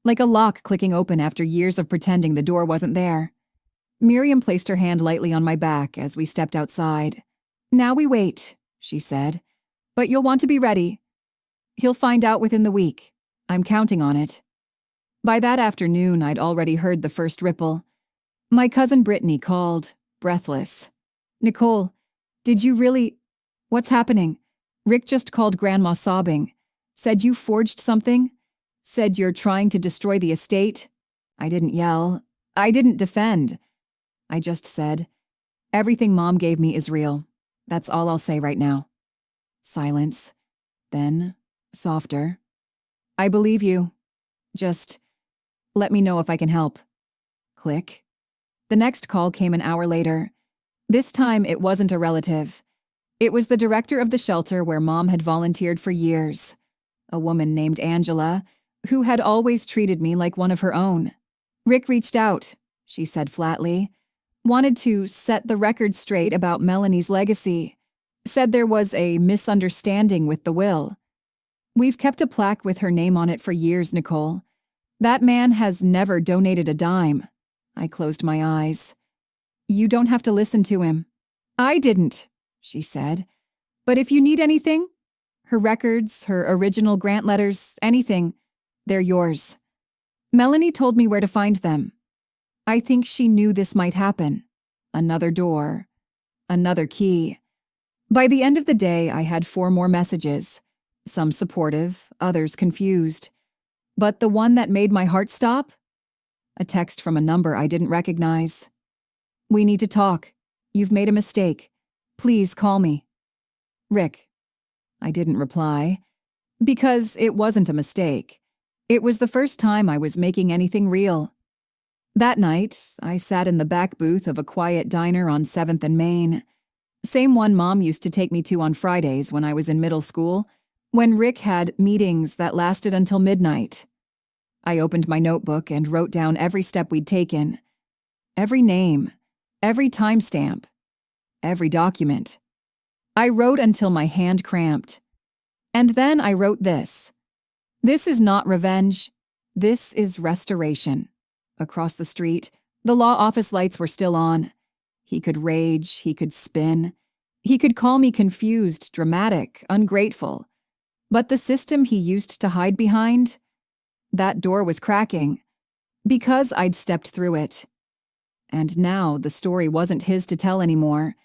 Speaker 1: Like a lock clicking open after years of pretending the door wasn't there. Miriam placed her hand lightly on my back as we stepped outside. Now we wait, she said. But you'll want to be ready. He'll find out within the week. I'm counting on it. By that afternoon, I'd already heard the first ripple. My cousin Brittany called, breathless. Nicole, did you really… What's happening? Rick just called Grandma sobbing. Said you forged something? Said you're trying to destroy the estate? I didn't yell. I didn't defend. I just said, everything Mom gave me is real. That's all I'll say right now. Silence. Then, softer. I believe you. Just let me know if I can help. Click. The next call came an hour later. This time it wasn't a relative. It was the director of the shelter where Mom had volunteered for years. A woman named Angela, who had always treated me like one of her own. Rick reached out, she said flatly. Wanted to set the record straight about Melanie's legacy. Said there was a misunderstanding with the will. We've kept a plaque with her name on it for years, Nicole. That man has never donated a dime. I closed my eyes. You don't have to listen to him. I didn't, she said. But if you need anything, her records, her original grant letters, anything, they're yours. Melanie told me where to find them. I think she knew this might happen. Another door. Another key. By the end of the day, I had 4 more messages. Some supportive, others confused. But the one that made my heart stop? A text from a number I didn't recognize. We need to talk. You've made a mistake. Please call me. Rick. I didn't reply. Because it wasn't a mistake. It was the first time I was making anything real. That night, I sat in the back booth of a quiet diner on 7th and Main. Same one Mom used to take me to on Fridays when I was in middle school, when Rick had meetings that lasted until midnight. I opened my notebook and wrote down every step we'd taken. Every name, every timestamp, every document. I wrote until my hand cramped. And then I wrote this. This is not revenge. This is restoration. Across the street, the law office lights were still on. He could rage, he could spin. He could call me confused, dramatic, ungrateful. But the system he used to hide behind, that door was cracking. Because I'd stepped through it. And now the story wasn't his to tell anymore.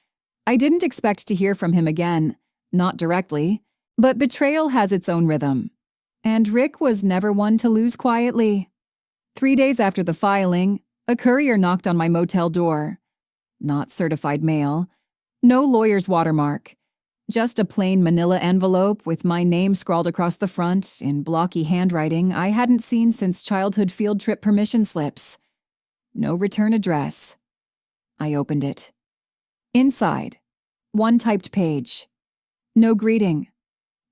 Speaker 1: I didn't expect to hear from him again, not directly, but betrayal has its own rhythm. And Rick was never one to lose quietly. 3 days after the filing, a courier knocked on my motel door. Not certified mail. No lawyer's watermark. Just a plain manila envelope with my name scrawled across the front in blocky handwriting I hadn't seen since childhood field trip permission slips. No return address. I opened it. Inside, one typed page. No greeting.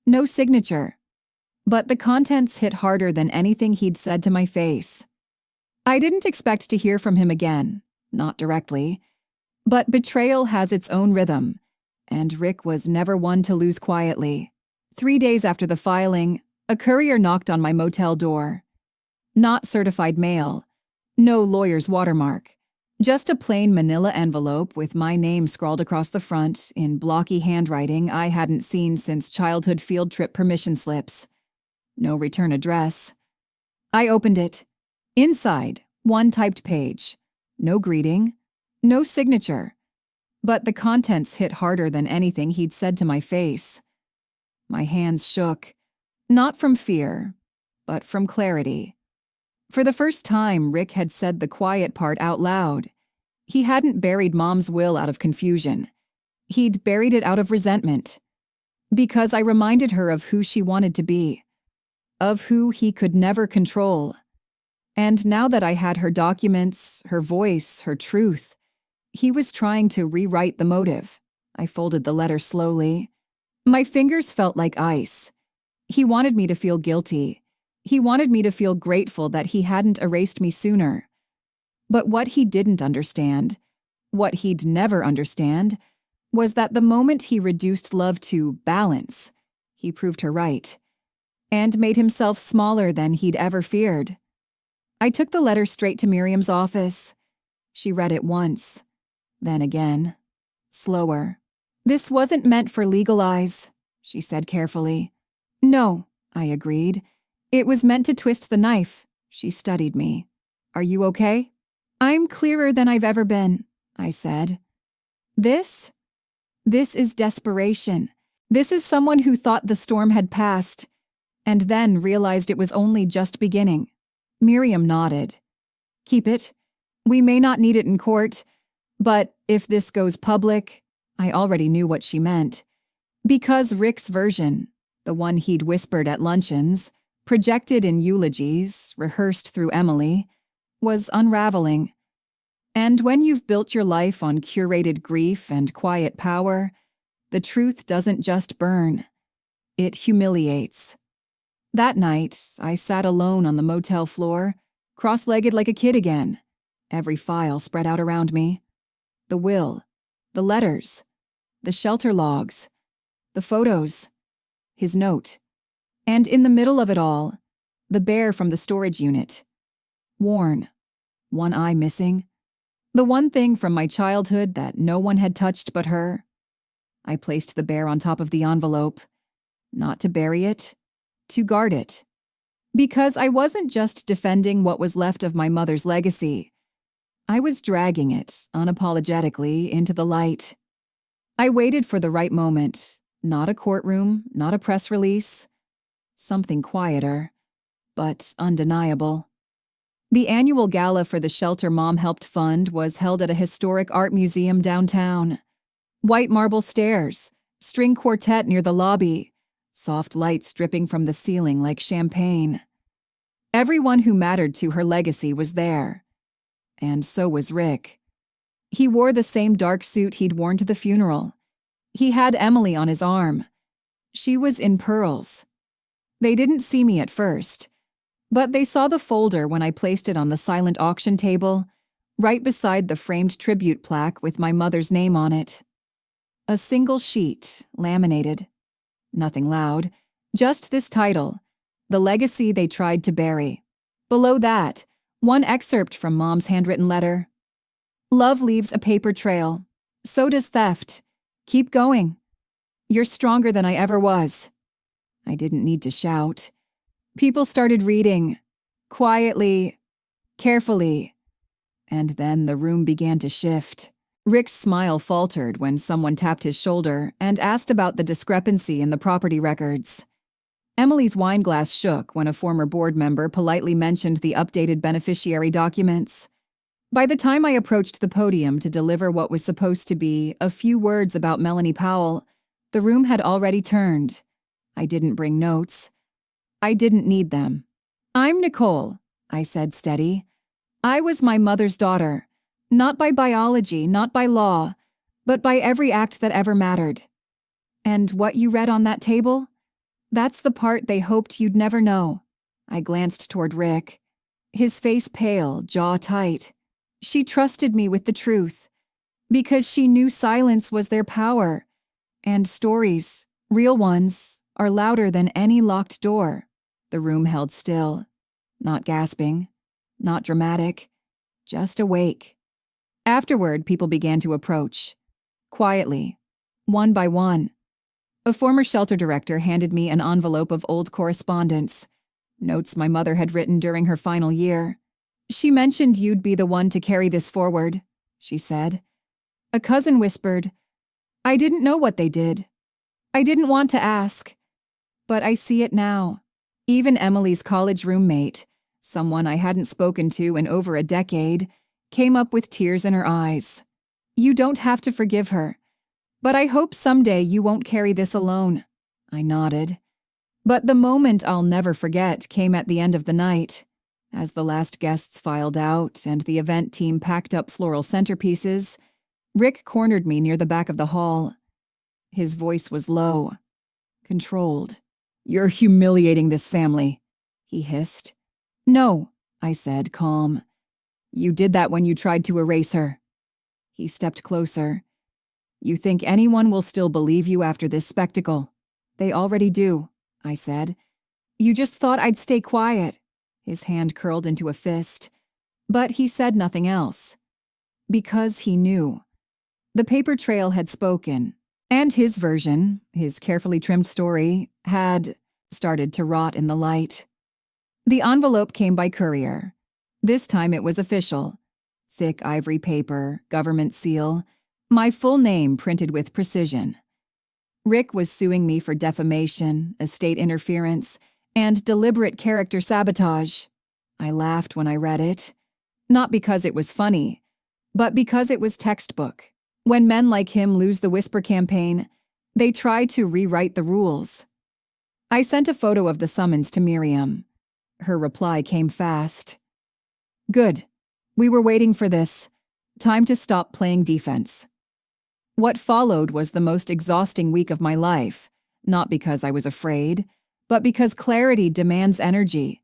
Speaker 1: No signature. But the contents hit harder than anything he'd said to my face. I didn't expect to hear from him again, not directly. But betrayal has its own rhythm, and Rick was never one to lose quietly. 3 days after the filing, a courier knocked on my motel door. Not certified mail. No lawyer's watermark. Just a plain manila envelope with my name scrawled across the front in blocky handwriting I hadn't seen since childhood field trip permission slips. No return address. I opened it. Inside, one typed page. No greeting. No signature. But the contents hit harder than anything he'd said to my face. My hands shook. Not from fear, but from clarity. For the first time, Rick had said the quiet part out loud. He hadn't buried Mom's will out of confusion. He'd buried it out of resentment. Because I reminded her of who she wanted to be. Of who he could never control. And now that I had her documents, her voice, her truth, he was trying to rewrite the motive. I folded the letter slowly. My fingers felt like ice. He wanted me to feel guilty. He wanted me to feel grateful that he hadn't erased me sooner. But what he didn't understand, what he'd never understand, was that the moment he reduced love to balance, he proved her right, and made himself smaller than he'd ever feared. I took the letter straight to Miriam's office. She read it once, then again, slower. This wasn't meant for legal eyes, she said carefully. No, I agreed. It was meant to twist the knife. She studied me. Are you okay? I'm clearer than I've ever been, I said. This is desperation. This is someone who thought the storm had passed, and then realized it was only just beginning. Miriam nodded. Keep it. We may not need it in court, but if this goes public, I already knew what she meant. Because Rick's version, the one he'd whispered at luncheons, projected in eulogies, rehearsed through Emily, was unraveling. And when you've built your life on curated grief and quiet power, the truth doesn't just burn. It humiliates. That night, I sat alone on the motel floor, cross-legged like a kid again, every file spread out around me. The will, the letters, the shelter logs, the photos, his note. And in the middle of it all, the bear from the storage unit. Worn, one eye missing. The one thing from my childhood that no one had touched but her. I placed the bear on top of the envelope, not to bury it, to guard it. Because I wasn't just defending what was left of my mother's legacy. I was dragging it, unapologetically, into the light. I waited for the right moment, not a courtroom, not a press release. Something quieter, but undeniable. The annual gala for the shelter Mom helped fund was held at a historic art museum downtown. White marble stairs, string quartet near the lobby, soft lights dripping from the ceiling like champagne. Everyone who mattered to her legacy was there. And so was Rick. He wore the same dark suit he'd worn to the funeral. He had Emily on his arm. She was in pearls. They didn't see me at first, But they saw the folder when I placed it on the silent auction table, right beside the framed tribute plaque with my mother's name on it. A single sheet, laminated. Nothing loud, just this title, The Legacy They Tried to Bury. Below that, one excerpt from Mom's handwritten letter. Love leaves a paper trail. So does theft. Keep going. You're stronger than I ever was. I didn't need to shout. People started reading, quietly, carefully, and then the room began to shift. Rick's smile faltered when someone tapped his shoulder and asked about the discrepancy in the property records. Emily's wineglass shook when a former board member politely mentioned the updated beneficiary documents. By the time I approached the podium to deliver what was supposed to be a few words about Melanie Powell, the room had already turned. I didn't bring notes. I didn't need them. I'm Nicole, I said steady. I was my mother's daughter, not by biology, not by law, but by every act that ever mattered. And what you read on that table? That's the part they hoped you'd never know. I glanced toward Rick. His face pale, jaw tight. She trusted me with the truth, because she knew silence was their power, and stories, real ones, are louder than any locked door. The room held still, not gasping, not dramatic, just awake. Afterward, people began to approach, quietly, one by one. A former shelter director handed me an envelope of old correspondence, notes my mother had written during her final year. She mentioned you'd be the one to carry this forward, she said. A cousin whispered, I didn't know what they did. I didn't want to ask. But I see it now. Even Emily's college roommate, someone I hadn't spoken to in over a decade, came up with tears in her eyes. You don't have to forgive her. But I hope someday you won't carry this alone. I nodded. But the moment I'll never forget came at the end of the night. As the last guests filed out and the event team packed up floral centerpieces, Rick cornered me near the back of the hall. His voice was low, controlled. You're humiliating this family, he hissed. No, I said, calm. You did that when you tried to erase her. He stepped closer. You think anyone will still believe you after this spectacle? They already do, I said. You just thought I'd stay quiet. His hand curled into a fist, but he said nothing else. Because he knew. The paper trail had spoken, and his version, his carefully trimmed story, had started to rot in the light. The envelope came by courier. This time it was official. Thick ivory paper, government seal, my full name printed with precision. Rick was suing me for defamation, estate interference, and deliberate character sabotage. I laughed when I read it. Not because it was funny, but because it was textbook. When men like him lose the Whisper campaign, they try to rewrite the rules. I sent a photo of the summons to Miriam. Her reply came fast. Good. We were waiting for this. Time to stop playing defense. What followed was the most exhausting week of my life, not because I was afraid, but because clarity demands energy.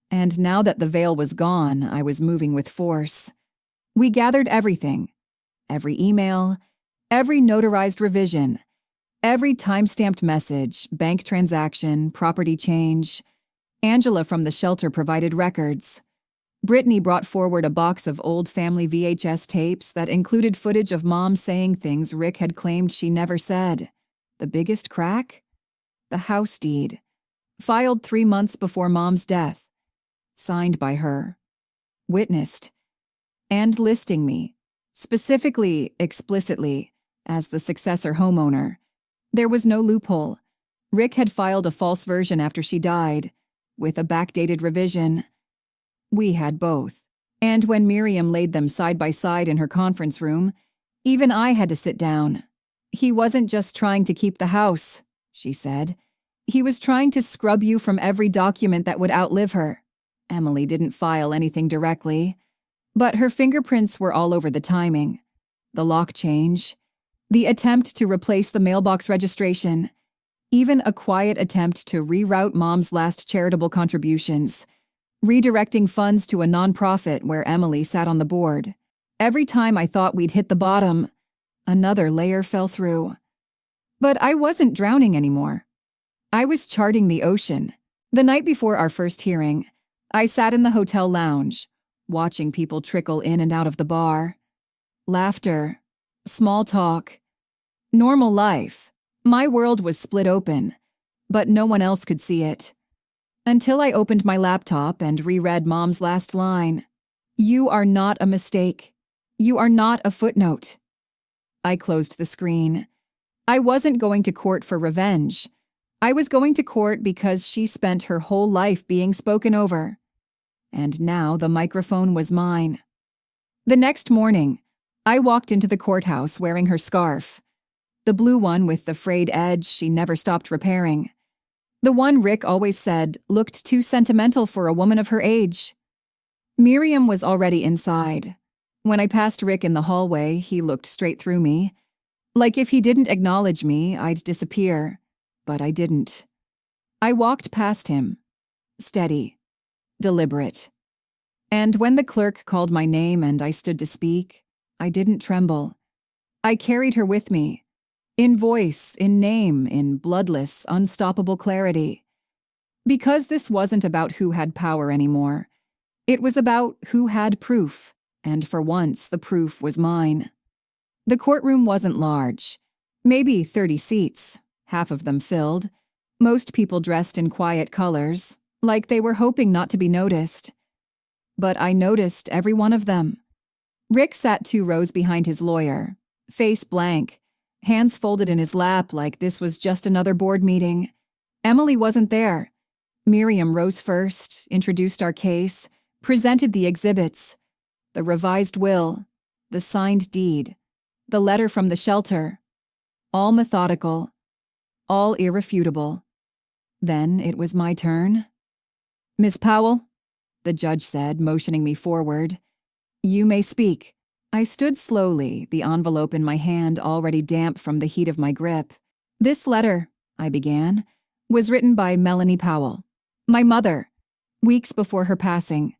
Speaker 1: And now that the veil was gone, I was moving with force. We gathered everything. Every email, every notarized revision, every time-stamped message, bank transaction, property change. Angela from the shelter provided records. Brittany brought forward a box of old family VHS tapes that included footage of Mom saying things Rick had claimed she never said. The biggest crack? The house deed. Filed 3 months before Mom's death. Signed by her. Witnessed. And listing me. Specifically, explicitly, as the successor homeowner. There was no loophole. Rick had filed a false version after she died, with a backdated revision. We had both. And when Miriam laid them side by side in her conference room, even I had to sit down. He wasn't just trying to keep the house, she said. He was trying to scrub you from every document that would outlive her. Emily didn't file anything directly, but her fingerprints were all over the timing. The lock change, the attempt to replace the mailbox registration, even a quiet attempt to reroute Mom's last charitable contributions. redirecting funds to a nonprofit where Emily sat on the board. Every time I thought we'd hit the bottom, another layer fell through. But I wasn't drowning anymore. I was charting the ocean. The night before our first hearing, I sat in the hotel lounge, watching people trickle in and out of the bar. Laughter, small talk, normal life. My world was split open, but no one else could see it. Until I opened my laptop and reread Mom's last line. "You are not a mistake. You are not a footnote." I closed the screen. I wasn't going to court for revenge. I was going to court because she spent her whole life being spoken over. And now the microphone was mine. The next morning, I walked into the courthouse wearing her scarf. The blue one with the frayed edge she never stopped repairing. The one Rick always said looked too sentimental for a woman of her age. Miriam was already inside. When I passed Rick in the hallway, he looked straight through me. Like if he didn't acknowledge me, I'd disappear. But I didn't. I walked past him. Steady. Deliberate. And when the clerk called my name and I stood to speak, I didn't tremble. I carried her with me. In voice, in name, in bloodless, unstoppable clarity. Because this wasn't about who had power anymore. It was about who had proof, and for once the proof was mine. The courtroom wasn't large. Maybe 30 seats, half of them filled. Most people dressed in quiet colors, like they were hoping not to be noticed. But I noticed every one of them. Rick sat 2 rows behind his lawyer, face blank, hands folded in his lap like this was just another board meeting. Emily wasn't there. Miriam rose first, introduced our case, presented the exhibits, the revised will, the signed deed, the letter from the shelter, all methodical, all irrefutable. Then it was my turn. "Miss Powell," the judge said, motioning me forward, "you may speak." I stood slowly, the envelope in my hand already damp from the heat of my grip. "This letter," I began, "was written by Melanie Powell, my mother, weeks before her passing.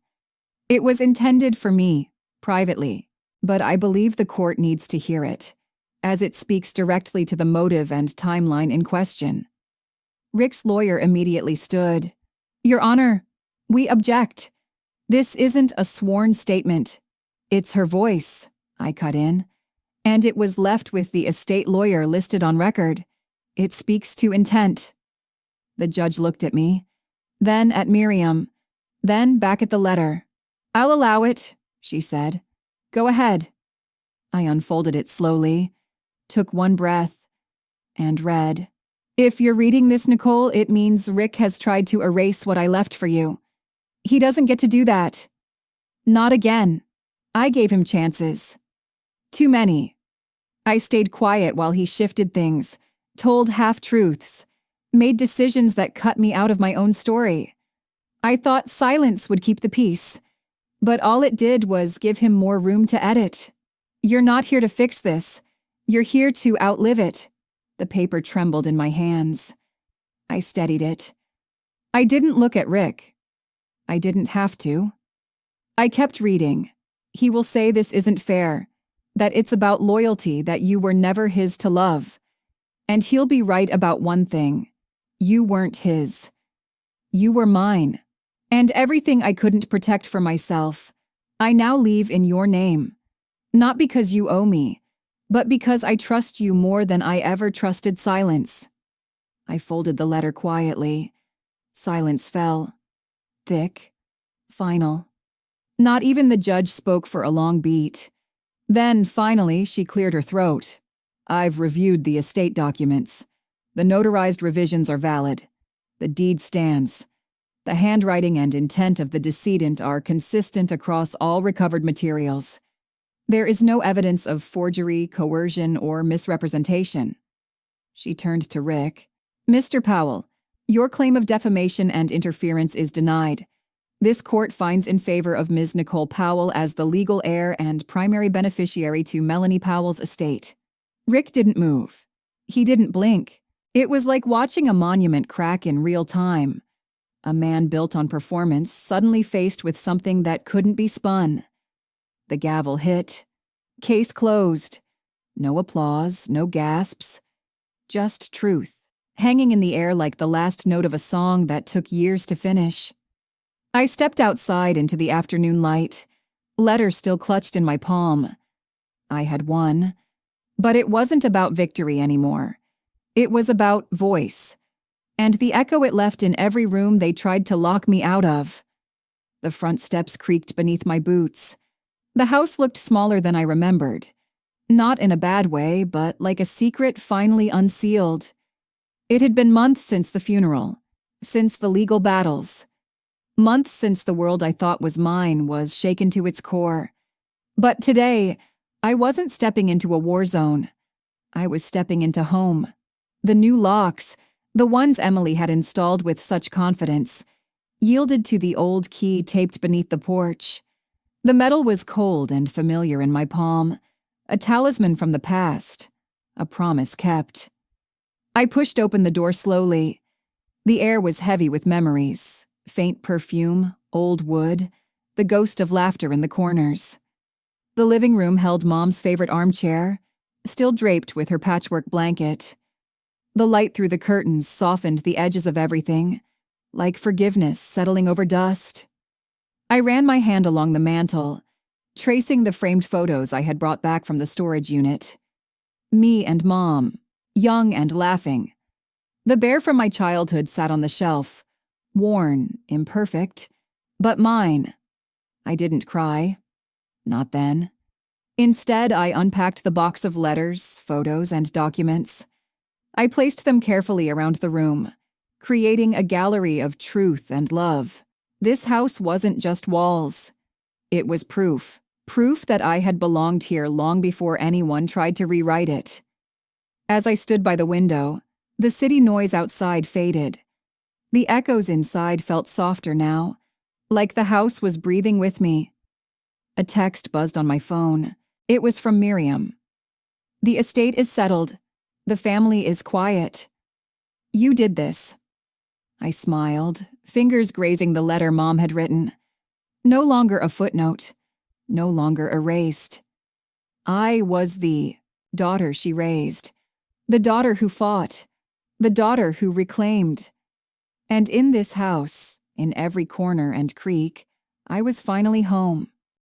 Speaker 1: It was intended for me, privately, but I believe the court needs to hear it, as it speaks directly to the motive and timeline in question." Rick's lawyer immediately stood. "Your Honor, we object. This isn't a sworn statement. It's her voice," I cut in, "and it was left with the estate lawyer listed on record. It speaks to intent." The judge looked at me, then at Miriam, then back at the letter. "I'll allow it," she said. "Go ahead." I unfolded it slowly, took one breath, and read. "If you're reading this, Nicole, it means Rick has tried to erase what I left for you. He doesn't get to do that. Not again. I gave him chances. Too many. I stayed quiet while he shifted things, told half-truths, made decisions that cut me out of my own story. I thought silence would keep the peace, but all it did was give him more room to edit. You're not here to fix this. You're here to outlive it." The paper trembled in my hands. I steadied it. I didn't look at Rick. I didn't have to. I kept reading. "He will say this isn't fair, that it's about loyalty, that you were never his to love. And he'll be right about one thing. You weren't his. You were mine. And everything I couldn't protect for myself, I now leave in your name. Not because you owe me, but because I trust you more than I ever trusted silence." I folded the letter quietly. Silence fell. Thick. Final. Not even the judge spoke for a long beat. Then, finally, she cleared her throat. "I've reviewed the estate documents. The notarized revisions are valid. The deed stands. The handwriting and intent of the decedent are consistent across all recovered materials. There is no evidence of forgery, coercion, or misrepresentation." She turned to Rick. "Mr. Powell, your claim of defamation and interference is denied. This court finds in favor of Ms. Nicole Powell as the legal heir and primary beneficiary to Melanie Powell's estate." Rick didn't move. He didn't blink. It was like watching a monument crack in real time. A man built on performance, suddenly faced with something that couldn't be spun. The gavel hit. Case closed. No applause, no gasps. Just truth, hanging in the air like the last note of a song that took years to finish. I stepped outside into the afternoon light, letter still clutched in my palm. I had won. But it wasn't about victory anymore. It was about voice, and the echo it left in every room they tried to lock me out of. The front steps creaked beneath my boots. The house looked smaller than I remembered. Not in a bad way, but like a secret finally unsealed. It had been months since the funeral, since the legal battles. Months since the world I thought was mine was shaken to its core. But today, I wasn't stepping into a war zone. I was stepping into home. The new locks, the ones Emily had installed with such confidence, yielded to the old key taped beneath the porch. The metal was cold and familiar in my palm, a talisman from the past, a promise kept. I pushed open the door slowly. The air was heavy with memories, faint perfume, old wood, the ghost of laughter in the corners. The living room held Mom's favorite armchair, still draped with her patchwork blanket. The light through the curtains softened the edges of everything, like forgiveness settling over dust. I ran my hand along the mantel, tracing the framed photos I had brought back from the storage unit. Me and Mom, young and laughing. The bear from my childhood sat on the shelf, worn, imperfect, but mine. I didn't cry. Not then. Instead, I unpacked the box of letters, photos, and documents. I placed them carefully around the room, creating a gallery of truth and love. This house wasn't just walls. It was proof that I had belonged here long before anyone tried to rewrite it. As I stood by the window, the city noise outside faded. The echoes inside felt softer now, like the house was breathing with me. A text buzzed on my phone. It was from Miriam. "The estate is settled. The family is quiet. You did this." I smiled, fingers grazing the letter Mom had written. No longer a footnote, no longer erased. I was the daughter she raised, the daughter who fought, the daughter who reclaimed. And in this house, in every corner and creak, I was finally home.